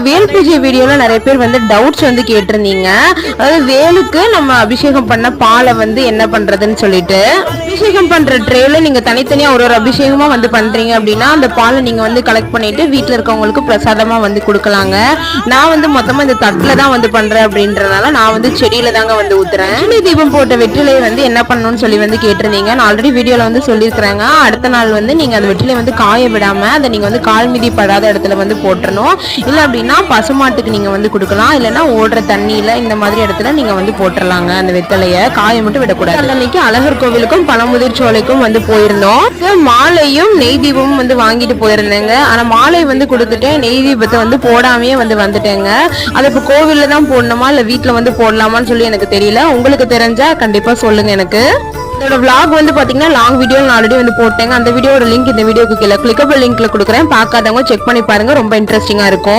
வேல் பூஜை வீடியோல நிறைய பேர் வந்து டவுட்ஸ் வந்து கேட்டிருந்தீங்க. அதாவது வேலுக்கு நம்ம அபிஷேகம் பண்ண பாலை வந்து என்ன பண்றதுன்னு சொல்லிட்டு, அபிஷேகம் பண்ற ட்ரேல நீங்க தனித்தனியா ஒரு அபிஷேகமா வந்து பண்றீங்க அப்படின்னா அந்த பாலை நீங்க வந்து கலெக்ட் பண்ணிட்டு வீட்டுல இருக்கவங்களுக்கு பிரசாதமா வந்து கொடுக்கலாங்க. நான் வந்து மொத்தமா இந்த தட்டுல தான் வந்து பண்றேன் அப்படின்றதுனால நான் வந்து செடியில தாங்க வந்து ஊத்துறேன். லட்சுமி தீபம் போட்ட வெற்றிலை வந்து என்ன பண்ணணும்னு சொல்லி வந்து கேட்டிருந்தீங்க. நான் ஆல்ரெடி வீடியோல வந்து சொல்லியிருக்கிறேங்க. அடுத்த நாள் வந்து நீங்க அந்த வெற்றிலை வந்து காய விடாம அதை நீங்க வந்து கால் மிதி படாத இடத்துல வந்து போட்டுறணும். இல்ல அப்படின்னா பசுமாட்டுக்கு நீங்க வந்து கொடுக்கலாம். இல்லைன்னா ஓடுற தண்ணியில இந்த மாதிரி இடத்துல நீங்க வந்து போட்டுடலாங்க. அந்த வெத்தலைய காய மட்டும் விடக்கூடாது. அன்னைக்கு அழகர் கோவிலுக்கும் பழமுதிர் சோலைக்கும் வந்து போயிருந்தோம். மாலையும் நெய் தீபமும் வந்து வாங்கிட்டு போயிருந்தேங்க. ஆனா மாலை வந்து கொடுத்துட்டேன், நெய் தீபத்தை வந்து போடாமையே வந்து வந்துட்டேங்க. அதை இப்ப கோவில்ல தான் போடணுமா இல்ல வீட்டுல வந்து போடலாமான்னு சொல்லி எனக்கு தெரியல. உங்களுக்கு தெரிஞ்சா கண்டிப்பா சொல்லுங்க எனக்கு. இதோட vlog வந்து பாத்தீங்கன்னா லாங் வீடியோ நான் ஆல்ரெடி வந்து போட்டேங்க. அந்த வீடியோட லிங்க் இந்த வீடியோக்கு கீழே கிளிக்கபிள் லிங்க்ல கொடுக்குறேன். பார்க்காதவங்க செக் பண்ணி பாருங்க, ரொம்ப இன்ட்ரெஸ்டிங்கா இருக்கும்.